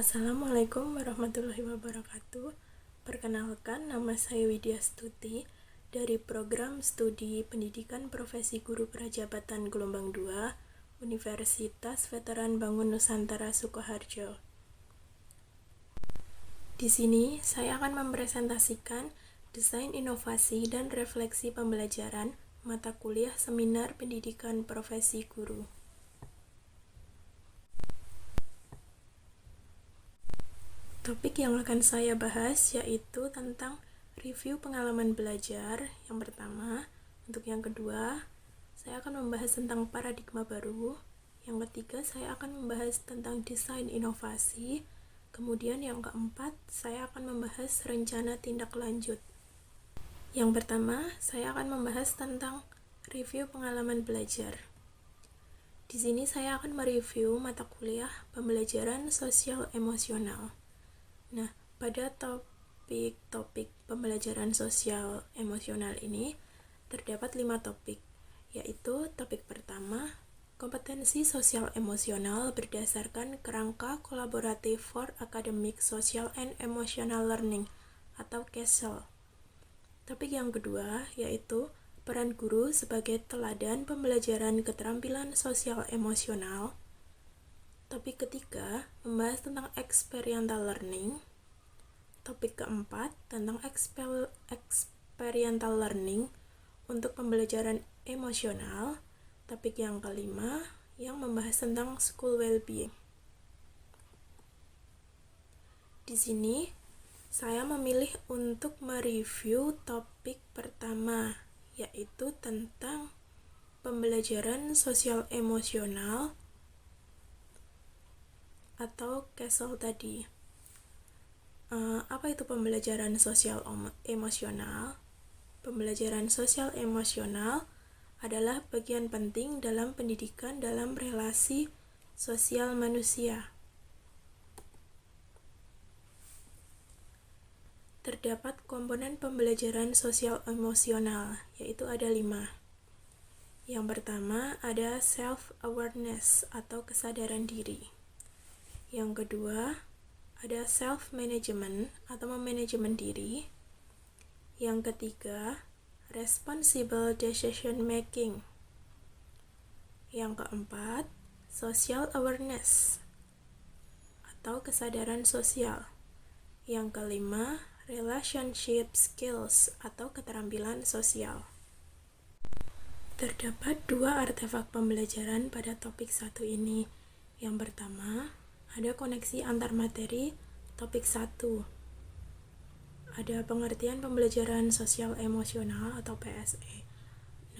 Assalamualaikum warahmatullahi wabarakatuh. Perkenalkan, nama saya Widya Stuti dari Program Studi Pendidikan Profesi Guru Prajabatan Gelombang 2, Universitas Veteran Bangun Nusantara Sukoharjo. Di sini saya akan mempresentasikan desain inovasi dan refleksi pembelajaran mata kuliah seminar pendidikan profesi guru. Topik yang akan saya bahas yaitu tentang review pengalaman belajar yang pertama. Untuk yang kedua, saya akan membahas tentang paradigma baru. Yang ketiga, saya akan membahas tentang desain inovasi. Kemudian yang keempat, saya akan membahas rencana tindak lanjut. Yang pertama, saya akan membahas tentang review pengalaman belajar. Di sini saya akan mereview mata kuliah pembelajaran sosial emosional. Nah, pada topik pembelajaran sosial emosional ini terdapat 5 topik, yaitu topik pertama, kompetensi sosial emosional berdasarkan kerangka kolaboratif for academic, social and emotional learning atau KESL. Topik yang kedua yaitu peran guru sebagai teladan pembelajaran keterampilan sosial emosional. Topik ketiga membahas tentang experiential learning. Topik keempat tentang experiential learning untuk pembelajaran emosional. Topik yang kelima yang membahas tentang school well-being. Di sini saya memilih untuk mereview topik pertama, yaitu tentang pembelajaran sosial emosional atau KESL tadi. Apa itu pembelajaran sosial emosional? Pembelajaran sosial emosional adalah bagian penting dalam pendidikan dalam relasi sosial manusia. Terdapat komponen pembelajaran sosial emosional, yaitu ada 5. Yang pertama ada self-awareness atau kesadaran diri. Yang kedua ada self-management atau memanajemen diri. Yang ketiga, responsible decision making. Yang keempat, social awareness atau kesadaran sosial. Yang kelima, relationship skills atau keterampilan sosial. Terdapat 2 artefak pembelajaran pada topik 1 ini. Yang pertama, ada koneksi antar materi topik 1. Ada pengertian pembelajaran sosial emosional atau PSE.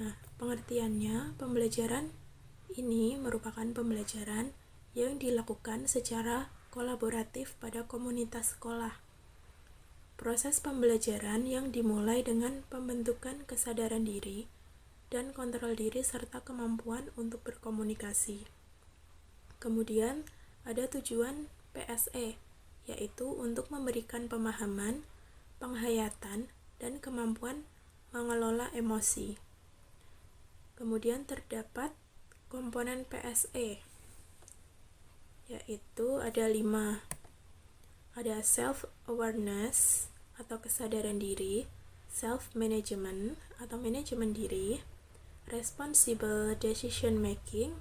Nah, pengertiannya, pembelajaran ini merupakan pembelajaran yang dilakukan secara kolaboratif pada komunitas sekolah. Proses pembelajaran yang dimulai dengan pembentukan kesadaran diri dan kontrol diri serta kemampuan untuk berkomunikasi. Kemudian, ada tujuan PSE, yaitu untuk memberikan pemahaman, penghayatan, dan kemampuan mengelola emosi. Kemudian terdapat komponen PSE, yaitu ada 5. Ada self-awareness atau kesadaran diri, self-management atau manajemen diri, responsible decision making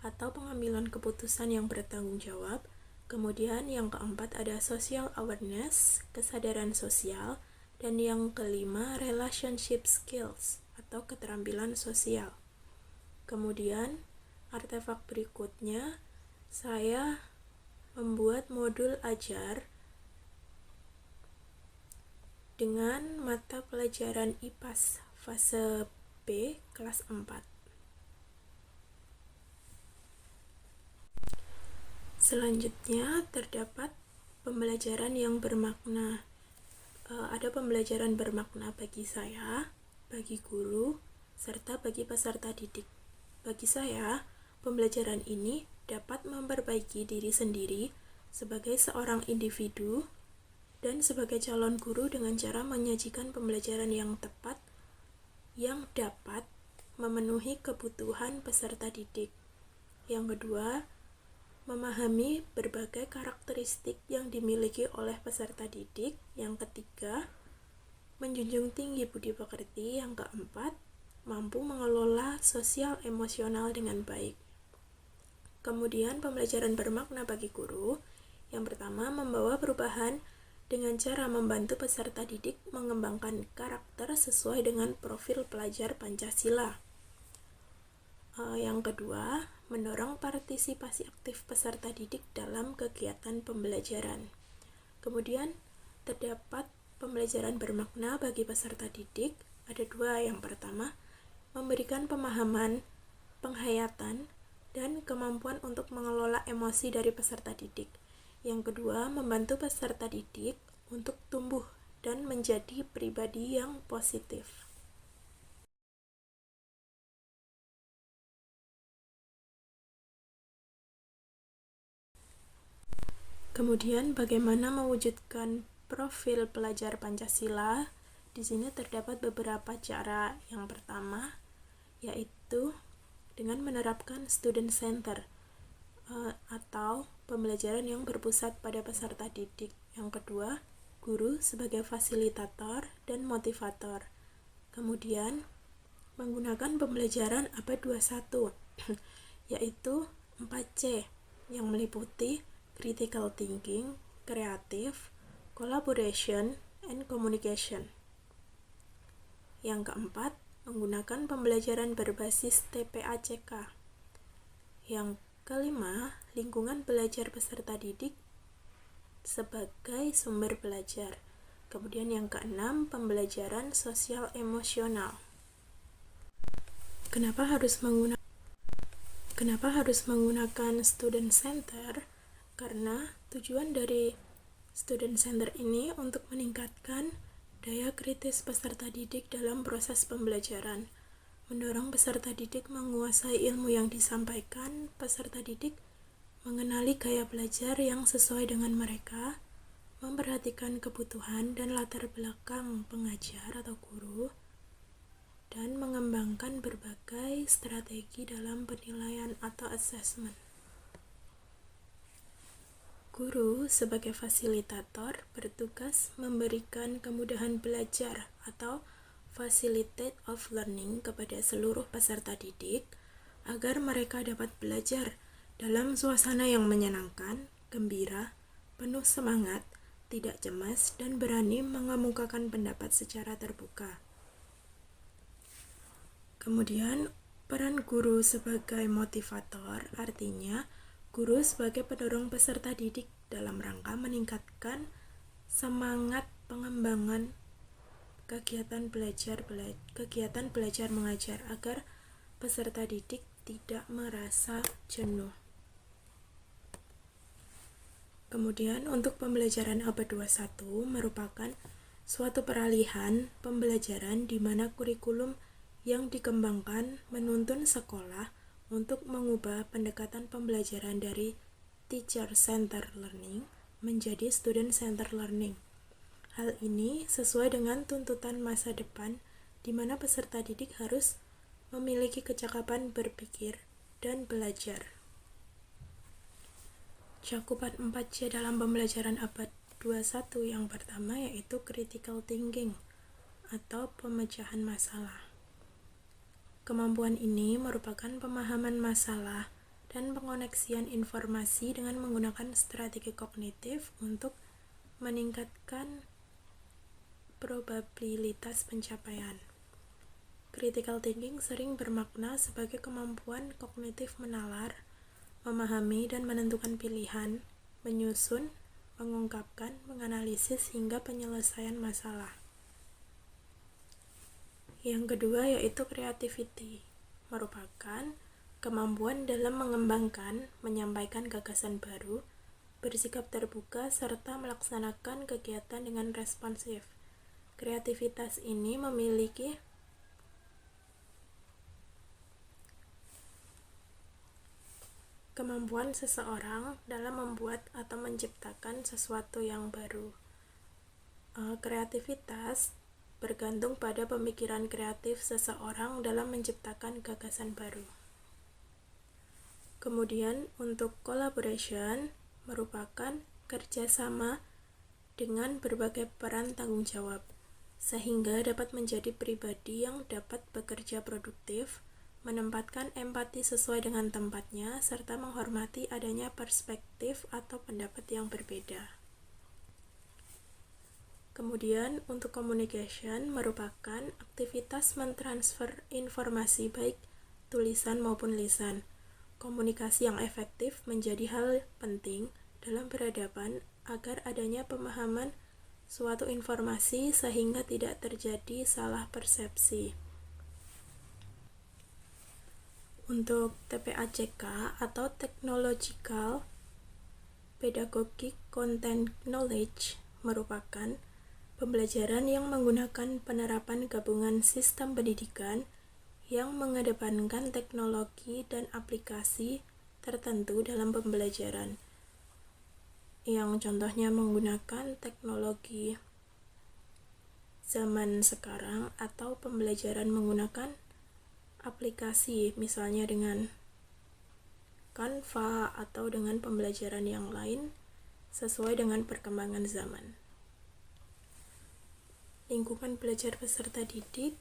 atau pengambilan keputusan yang bertanggung jawab. Kemudian yang keempat ada social awareness, kesadaran sosial, dan yang kelima relationship skills atau keterampilan sosial. Kemudian artefak berikutnya, saya membuat modul ajar dengan mata pelajaran IPAS fase B kelas 4. Selanjutnya terdapat pembelajaran yang bermakna. Ada pembelajaran bermakna bagi saya, bagi guru, serta bagi peserta didik. Bagi saya, pembelajaran ini dapat memperbaiki diri sendiri sebagai seorang individu dan sebagai calon guru dengan cara menyajikan pembelajaran yang tepat yang dapat memenuhi kebutuhan peserta didik. Yang kedua, memahami berbagai karakteristik yang dimiliki oleh peserta didik. Yang ketiga, menjunjung tinggi budi pekerti. Yang keempat, mampu mengelola sosial emosional dengan baik. Kemudian pembelajaran bermakna bagi guru. Yang pertama, membawa perubahan dengan cara membantu peserta didik mengembangkan karakter sesuai dengan profil pelajar Pancasila. Yang kedua, mendorong partisipasi aktif peserta didik dalam kegiatan pembelajaran. Kemudian, terdapat pembelajaran bermakna bagi peserta didik. Ada dua. Yang pertama, memberikan pemahaman, penghayatan, dan kemampuan untuk mengelola emosi dari peserta didik. Yang kedua, membantu peserta didik untuk tumbuh dan menjadi pribadi yang positif. Kemudian, bagaimana mewujudkan profil pelajar Pancasila? Di sini terdapat beberapa cara. Yang pertama, yaitu dengan menerapkan student center atau pembelajaran yang berpusat pada peserta didik. Yang kedua, guru sebagai fasilitator dan motivator. Kemudian, menggunakan pembelajaran abad 21, yaitu 4C, yang meliputi critical thinking, kreatif, collaboration, and communication. Yang keempat, menggunakan pembelajaran berbasis TPACK. Yang kelima, lingkungan belajar peserta didik sebagai sumber belajar. Kemudian yang keenam, pembelajaran sosial emosional. Kenapa harus menggunakan student center? Karena tujuan dari student center ini untuk meningkatkan daya kritis peserta didik dalam proses pembelajaran, mendorong peserta didik menguasai ilmu yang disampaikan, peserta didik mengenali gaya belajar yang sesuai dengan mereka, memperhatikan kebutuhan dan latar belakang pengajar atau guru, dan mengembangkan berbagai strategi dalam penilaian atau assessment. Guru sebagai fasilitator bertugas memberikan kemudahan belajar atau facilitate of learning kepada seluruh peserta didik agar mereka dapat belajar dalam suasana yang menyenangkan, gembira, penuh semangat, tidak cemas, dan berani mengemukakan pendapat secara terbuka. Kemudian, peran guru sebagai motivator, artinya guru sebagai pendorong peserta didik dalam rangka meningkatkan semangat pengembangan kegiatan belajar mengajar agar peserta didik tidak merasa jenuh. Kemudian, untuk pembelajaran abad 21 merupakan suatu peralihan pembelajaran di mana kurikulum yang dikembangkan menuntun sekolah untuk mengubah pendekatan pembelajaran dari teacher-centered learning menjadi student-centered learning. Hal ini sesuai dengan tuntutan masa depan di mana peserta didik harus memiliki kecakapan berpikir dan belajar. Cakupan 4C dalam pembelajaran abad 21 yang pertama yaitu critical thinking atau pemecahan masalah. Kemampuan ini merupakan pemahaman masalah dan pengoneksian informasi dengan menggunakan strategi kognitif untuk meningkatkan probabilitas pencapaian. Critical thinking sering bermakna sebagai kemampuan kognitif menalar, memahami dan menentukan pilihan, menyusun, mengungkapkan, menganalisis hingga penyelesaian masalah. Yang kedua yaitu creativity, merupakan kemampuan dalam mengembangkan, menyampaikan gagasan baru, bersikap terbuka, serta melaksanakan kegiatan dengan responsif. Kreativitas ini memiliki kemampuan seseorang dalam membuat atau menciptakan sesuatu yang baru. Kreativitas bergantung pada pemikiran kreatif seseorang dalam menciptakan gagasan baru. Kemudian untuk collaboration merupakan kerjasama dengan berbagai peran tanggung jawab, sehingga dapat menjadi pribadi yang dapat bekerja produktif, menempatkan empati sesuai dengan tempatnya, serta menghormati adanya perspektif atau pendapat yang berbeda. Kemudian untuk communication merupakan aktivitas mentransfer informasi baik tulisan maupun lisan. Komunikasi yang efektif menjadi hal penting dalam peradaban agar adanya pemahaman suatu informasi sehingga tidak terjadi salah persepsi. Untuk TPACK atau Technological Pedagogic Content Knowledge merupakan pembelajaran yang menggunakan penerapan gabungan sistem pendidikan yang mengedepankan teknologi dan aplikasi tertentu dalam pembelajaran, yang contohnya menggunakan teknologi zaman sekarang atau pembelajaran menggunakan aplikasi, misalnya dengan Canva atau dengan pembelajaran yang lain sesuai dengan perkembangan zaman. Lingkungan belajar peserta didik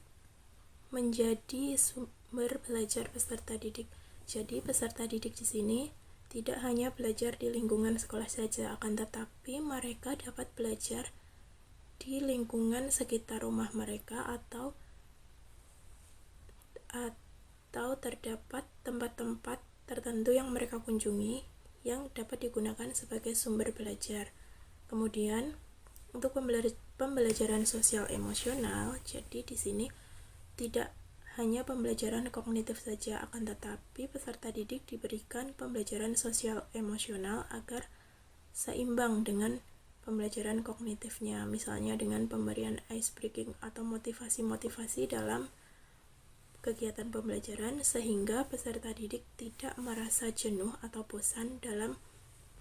menjadi sumber belajar peserta didik. Jadi peserta didik di sini tidak hanya belajar di lingkungan sekolah saja, akan tetapi mereka dapat belajar di lingkungan sekitar rumah mereka atau terdapat tempat-tempat tertentu yang mereka kunjungi yang dapat digunakan sebagai sumber belajar. Kemudian untuk pembelajaran sosial emosional, jadi di sini tidak hanya pembelajaran kognitif saja, akan tetapi peserta didik diberikan pembelajaran sosial emosional agar seimbang dengan pembelajaran kognitifnya, misalnya dengan pemberian ice breaking atau motivasi-motivasi dalam kegiatan pembelajaran sehingga peserta didik tidak merasa jenuh atau bosan dalam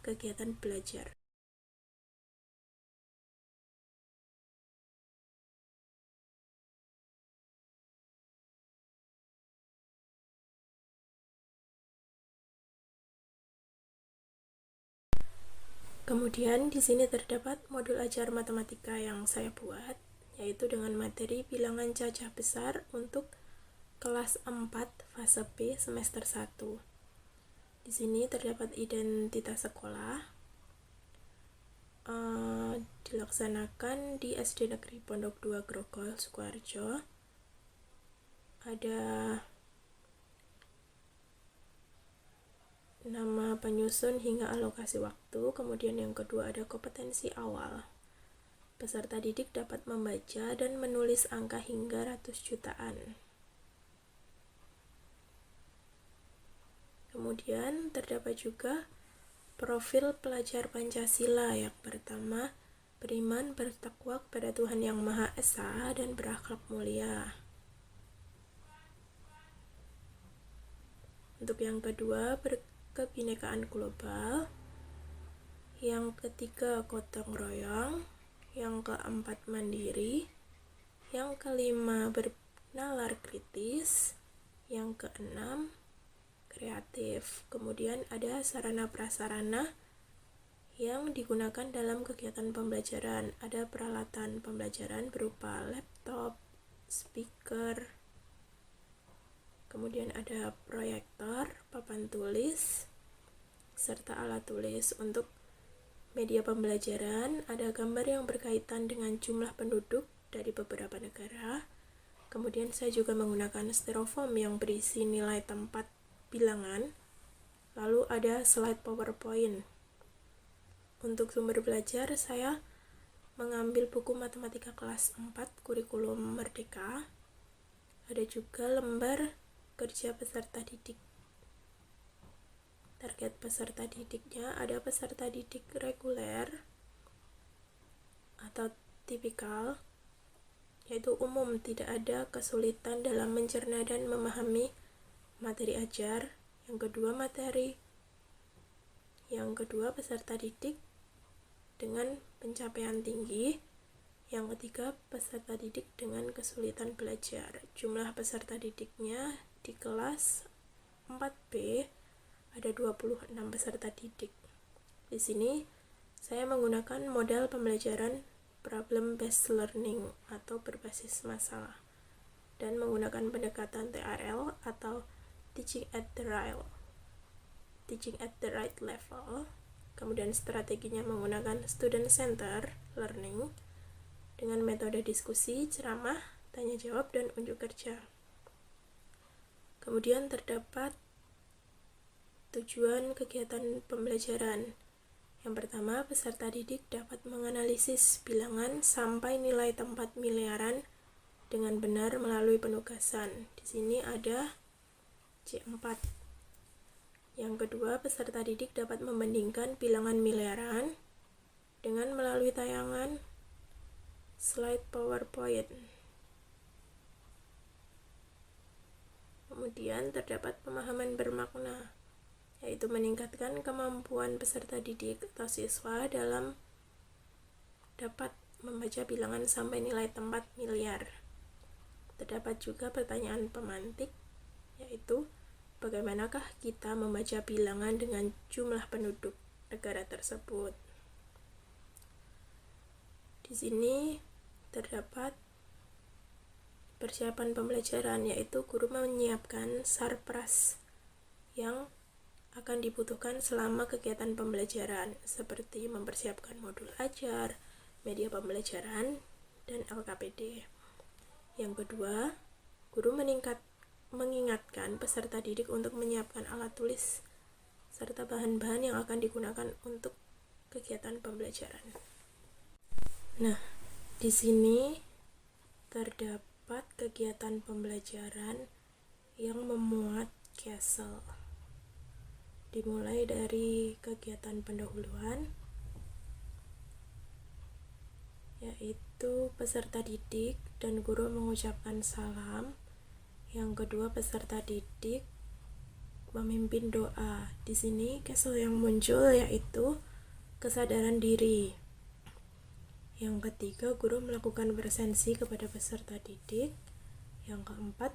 kegiatan belajar. Kemudian di sini terdapat modul ajar matematika yang saya buat, yaitu dengan materi bilangan cacah besar untuk kelas 4 fase B semester 1. Di sini terdapat identitas sekolah, dilaksanakan di SD Negeri Pondok 2 Grogol, Sukoharjo. Ada nama penyusun hingga alokasi waktu. Kemudian yang kedua ada kompetensi awal. Peserta didik dapat membaca dan menulis angka hingga ratus jutaan. Kemudian terdapat juga profil pelajar Pancasila. Yang pertama, beriman bertakwa kepada Tuhan Yang Maha Esa dan berakhlak mulia. Untuk yang kedua, berkebinekaan global. Yang ketiga, gotong royong. Yang keempat, mandiri. Yang kelima, bernalar kritis. Yang keenam, kreatif. Kemudian ada sarana prasarana yang digunakan dalam kegiatan pembelajaran. Ada peralatan pembelajaran berupa laptop, speaker, kemudian ada proyektor, papan tulis, serta alat tulis. Untuk media pembelajaran, ada gambar yang berkaitan dengan jumlah penduduk dari beberapa negara. Kemudian saya juga menggunakan styrofoam yang berisi nilai tempat bilangan. Lalu ada slide PowerPoint. Untuk sumber belajar, saya mengambil buku matematika kelas 4 kurikulum Merdeka. Ada juga lembar kerja peserta didik. Target peserta didiknya ada peserta didik reguler atau tipikal, yaitu umum, tidak ada kesulitan dalam mencerna dan memahami materi ajar. Yang kedua peserta didik dengan pencapaian tinggi. Yang ketiga, peserta didik dengan kesulitan belajar. Jumlah peserta didiknya di kelas 4B ada 26 peserta didik. Di sini saya menggunakan model pembelajaran problem based learning atau berbasis masalah dan menggunakan pendekatan TRL atau teaching at the right level. Kemudian strateginya menggunakan student center learning dengan metode diskusi, ceramah, tanya jawab, dan unjuk kerja. Kemudian terdapat tujuan kegiatan pembelajaran. Yang pertama, peserta didik dapat menganalisis bilangan sampai nilai tempat miliaran dengan benar melalui penugasan. Di sini ada C4. Yang kedua, peserta didik dapat membandingkan bilangan miliaran dengan melalui tayangan slide PowerPoint. Kemudian terdapat pemahaman bermakna, yaitu meningkatkan kemampuan peserta didik atau siswa dalam dapat membaca bilangan sampai nilai tempat miliar. Terdapat juga pertanyaan pemantik, yaitu bagaimanakah kita membaca bilangan dengan jumlah penduduk negara tersebut. Di sini terdapat persiapan pembelajaran, yaitu guru menyiapkan sarpras yang akan dibutuhkan selama kegiatan pembelajaran, seperti mempersiapkan modul ajar, media pembelajaran, dan LKPD. Yang kedua, guru mengingatkan peserta didik untuk menyiapkan alat tulis serta bahan-bahan yang akan digunakan untuk kegiatan pembelajaran. Nah, di sini terdapat kegiatan pembelajaran yang memuat CASEL. Dimulai dari kegiatan pendahuluan, yaitu peserta didik dan guru mengucapkan salam. Yang kedua, peserta didik memimpin doa. Di sini CASEL yang muncul yaitu kesadaran diri. Yang ketiga, guru melakukan presensi kepada peserta didik. Yang keempat,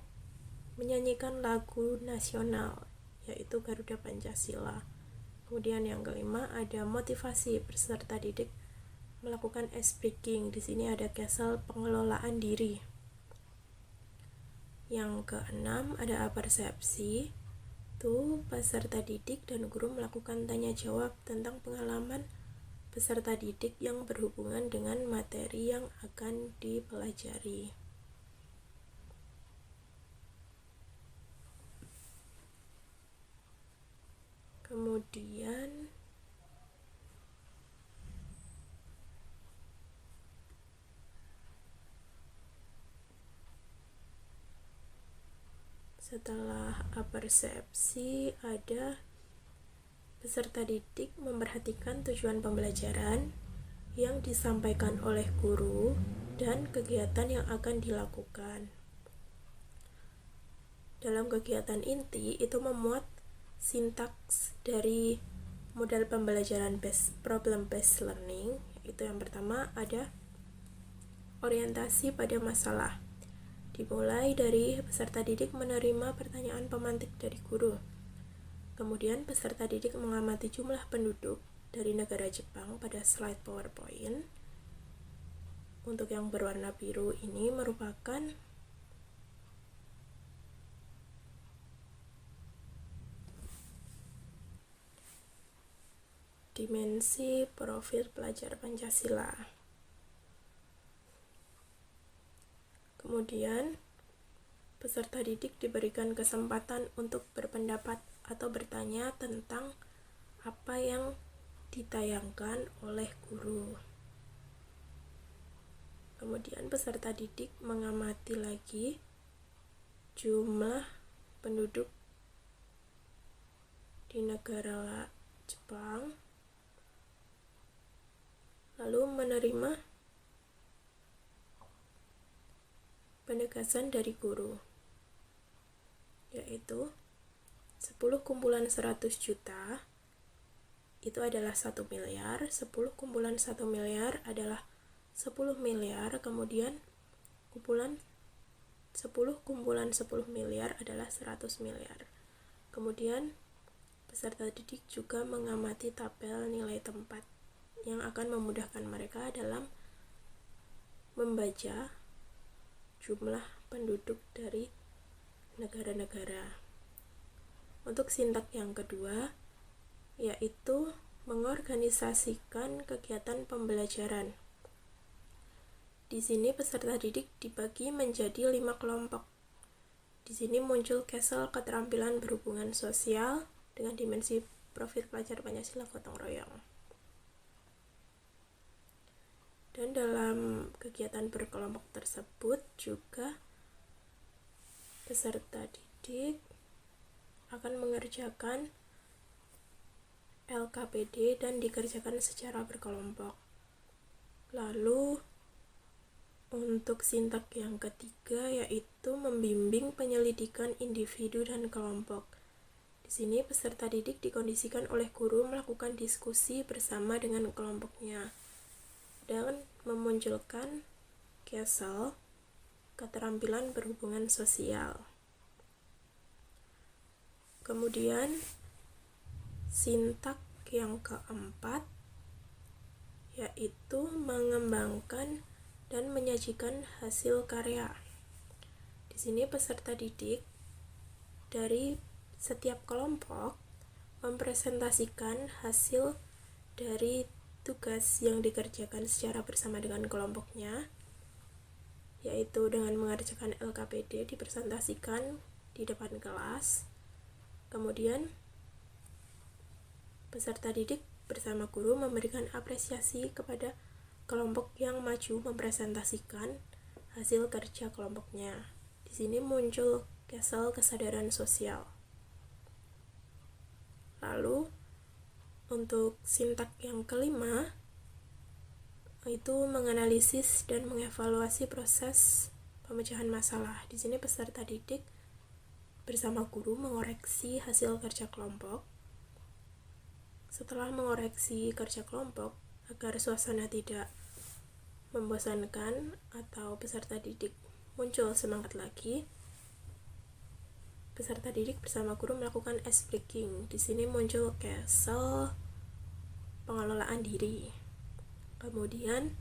menyanyikan lagu nasional, yaitu Garuda Pancasila. Kemudian yang kelima, ada motivasi peserta didik melakukan ice breaking. Di sini ada CASEL pengelolaan diri. Yang keenam, ada apersepsi. Itu peserta didik dan guru melakukan tanya jawab tentang pengalaman peserta didik yang berhubungan dengan materi yang akan dipelajari. Kemudian setelah apersepsi, ada peserta didik memperhatikan tujuan pembelajaran yang disampaikan oleh guru dan kegiatan yang akan dilakukan. Dalam kegiatan inti itu memuat sintaks dari model pembelajaran problem based learning. Itu yang pertama, ada orientasi pada masalah. Dimulai dari peserta didik menerima pertanyaan pemantik dari guru. Kemudian peserta didik mengamati jumlah penduduk dari negara Jepang pada slide PowerPoint. Untuk yang berwarna biru ini merupakan dimensi profil pelajar Pancasila. Kemudian, peserta didik diberikan kesempatan untuk berpendapat atau bertanya tentang apa yang ditayangkan oleh guru. Kemudian, peserta didik mengamati lagi jumlah penduduk di negara Jepang, lalu menerima penegasan dari guru, yaitu 10 kumpulan 100 juta itu adalah 1 miliar, 10 kumpulan 1 miliar adalah 10 miliar, kemudian 10 kumpulan 10 miliar adalah 100 miliar. Kemudian peserta didik juga mengamati tabel nilai tempat yang akan memudahkan mereka dalam membaca jumlah penduduk dari negara-negara. Untuk sintak yang kedua, yaitu mengorganisasikan kegiatan pembelajaran. Di sini peserta didik dibagi menjadi 5 kelompok. Di sini muncul Castle keterampilan berhubungan sosial dengan dimensi profil pelajar Pancasila gotong royong. Dan dalam kegiatan berkelompok tersebut juga peserta didik akan mengerjakan LKPD dan dikerjakan secara berkelompok. Lalu untuk sintak yang ketiga yaitu membimbing penyelidikan individu dan kelompok. Di sini peserta didik dikondisikan oleh guru melakukan diskusi bersama dengan kelompoknya dan memunculkan Castle keterampilan berhubungan sosial. Kemudian sintak yang keempat yaitu mengembangkan dan menyajikan hasil karya. Di sini peserta didik dari setiap kelompok mempresentasikan hasil dari tugas yang dikerjakan secara bersama dengan kelompoknya, yaitu dengan mengerjakan LKPD dipresentasikan di depan kelas. Kemudian peserta didik bersama guru memberikan apresiasi kepada kelompok yang maju mempresentasikan hasil kerja kelompoknya. Di sini muncul Castle kesadaran sosial. Lalu untuk sintak yang kelima itu menganalisis dan mengevaluasi proses pemecahan masalah. Di sini peserta didik bersama guru mengoreksi hasil kerja kelompok. Setelah mengoreksi kerja kelompok, agar suasana tidak membosankan atau peserta didik muncul semangat lagi, peserta didik bersama guru melakukan ice breaking. Di sini muncul Castle pengelolaan diri. Kemudian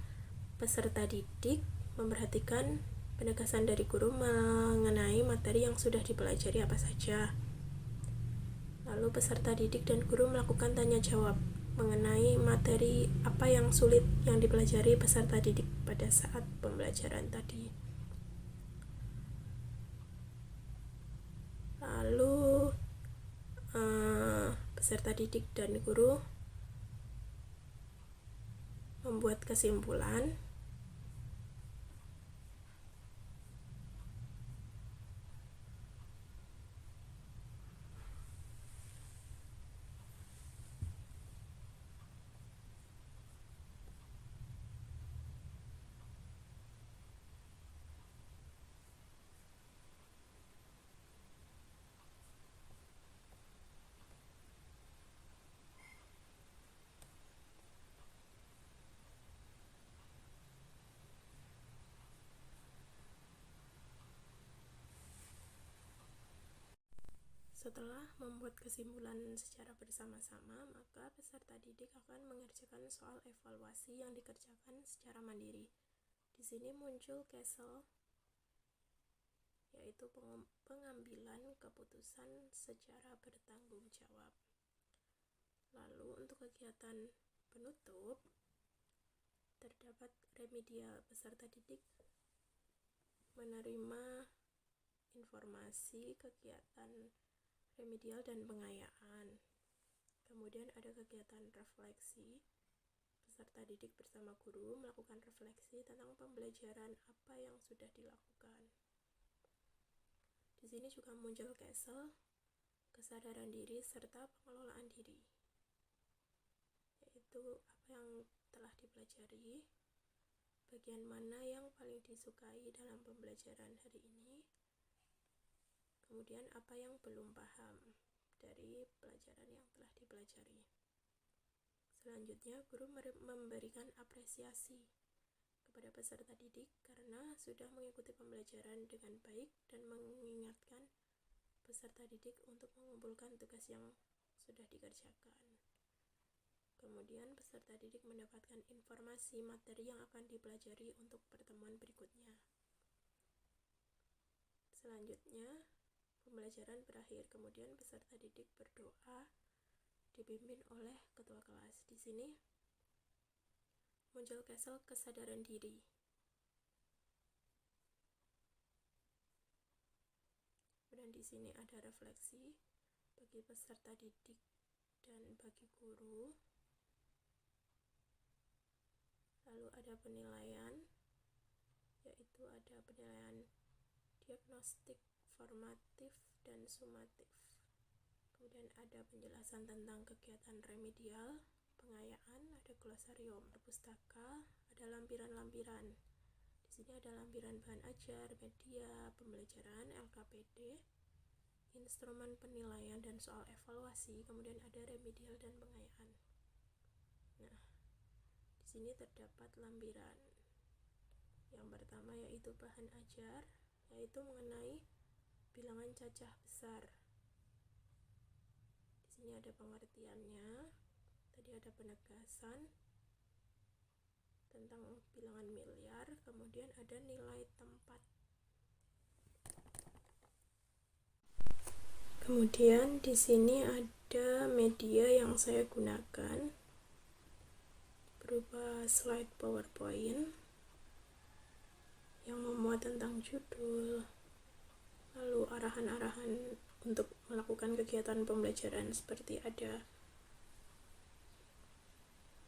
peserta didik memperhatikan penegasan dari guru mengenai materi yang sudah dipelajari apa saja. Lalu peserta didik dan guru melakukan tanya jawab mengenai materi apa yang sulit yang dipelajari peserta didik pada saat pembelajaran tadi. Lalu peserta didik dan guru membuat kesimpulan. Setelah membuat kesimpulan secara bersama-sama, maka peserta didik akan mengerjakan soal evaluasi yang dikerjakan secara mandiri. Di sini muncul Castle, yaitu pengambilan keputusan secara bertanggung jawab. Lalu untuk kegiatan penutup, terdapat remedial. Peserta didik menerima informasi kegiatan remedial dan pengayaan. Kemudian ada kegiatan refleksi. Peserta didik bersama guru melakukan refleksi tentang pembelajaran apa yang sudah dilakukan. Di sini juga muncul Castle, kesadaran diri serta pengelolaan diri, yaitu apa yang telah dipelajari, bagian mana yang paling disukai dalam pembelajaran hari ini, kemudian apa yang belum paham dari pelajaran yang telah dipelajari. Selanjutnya, guru memberikan apresiasi kepada peserta didik karena sudah mengikuti pembelajaran dengan baik dan mengingatkan peserta didik untuk mengumpulkan tugas yang sudah dikerjakan. Kemudian peserta didik mendapatkan informasi materi yang akan dipelajari untuk pertemuan berikutnya. Selanjutnya, pembelajaran berakhir. Kemudian peserta didik berdoa dipimpin oleh ketua kelas. Di sini muncul kesadaran diri. Dan di sini ada refleksi bagi peserta didik dan bagi guru. Lalu ada penilaian, yaitu ada penilaian diagnostik, formatif, dan sumatif. Kemudian ada penjelasan tentang kegiatan remedial, pengayaan, ada glosarium, pustaka, ada lampiran-lampiran. Di sini ada lampiran bahan ajar, media, pembelajaran, LKPD, instrumen penilaian dan soal evaluasi, kemudian ada remedial dan pengayaan. Nah, di sini terdapat lampiran. Yang pertama yaitu bahan ajar, yaitu mengenai bilangan cacah besar. Di sini ada pengertiannya. Tadi ada penegasan tentang bilangan miliar, kemudian ada nilai tempat. Kemudian di sini ada media yang saya gunakan berupa slide PowerPoint yang memuat tentang judul, lalu arahan-arahan untuk melakukan kegiatan pembelajaran, seperti ada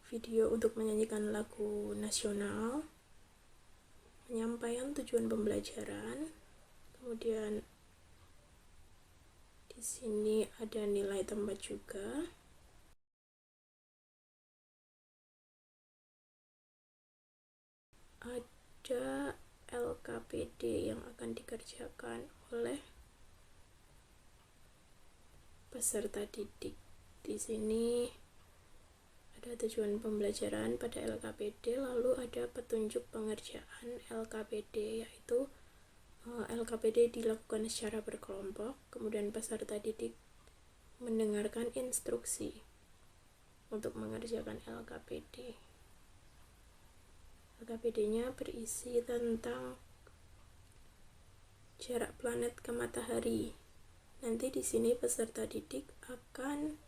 video untuk menyanyikan lagu nasional, penyampaian tujuan pembelajaran, kemudian di sini ada nilai tempat juga. Ada LKPD yang akan dikerjakan oleh peserta didik. Di sini ada tujuan pembelajaran pada LKPD, lalu ada petunjuk pengerjaan LKPD, yaitu LKPD dilakukan secara berkelompok, kemudian peserta didik mendengarkan instruksi untuk mengerjakan LKPD. LKPD-nya berisi tentang jarak planet ke matahari. Nanti di sini peserta didik akan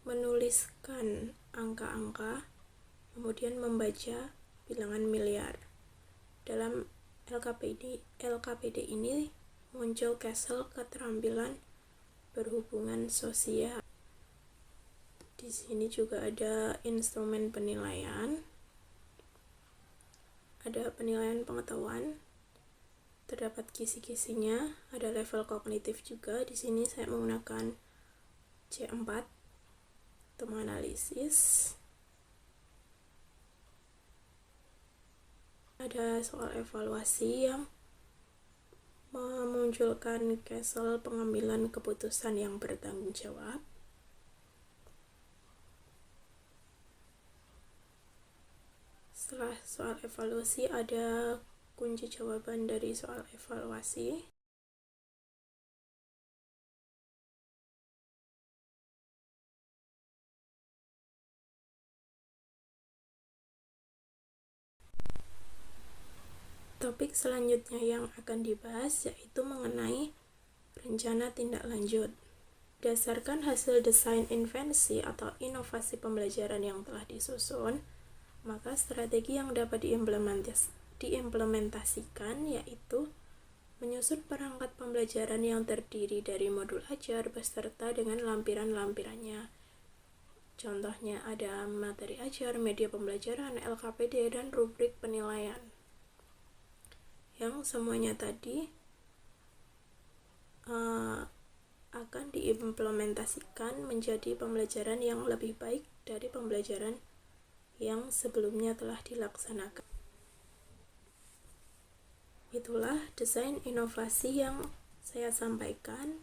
menuliskan angka-angka, kemudian membaca bilangan miliar. Dalam LKPD ini muncul keterampilan berhubungan sosial. Di sini juga ada instrumen penilaian, ada penilaian pengetahuan, terdapat kisi-kisinya, ada level kognitif juga. Di sini saya menggunakan C4, temu analisis. Ada soal evaluasi yang memunculkan pengambilan keputusan yang bertanggung jawab. Setelah soal evaluasi ada kunci jawaban dari soal evaluasi. Topik selanjutnya yang akan dibahas yaitu mengenai rencana tindak lanjut. Berdasarkan hasil desain invensi atau inovasi pembelajaran yang telah disusun, maka strategi yang dapat diimplementasikan yaitu menyusun perangkat pembelajaran yang terdiri dari modul ajar beserta dengan lampiran-lampirannya. Contohnya ada materi ajar, media pembelajaran, LKPD, dan rubrik penilaian. Yang semuanya tadi akan diimplementasikan menjadi pembelajaran yang lebih baik dari pembelajaran yang sebelumnya telah dilaksanakan. Itulah desain inovasi yang saya sampaikan.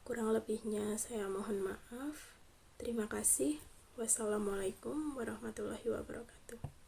Kurang lebihnya saya mohon maaf. Terima kasih. Wassalamualaikum warahmatullahi wabarakatuh.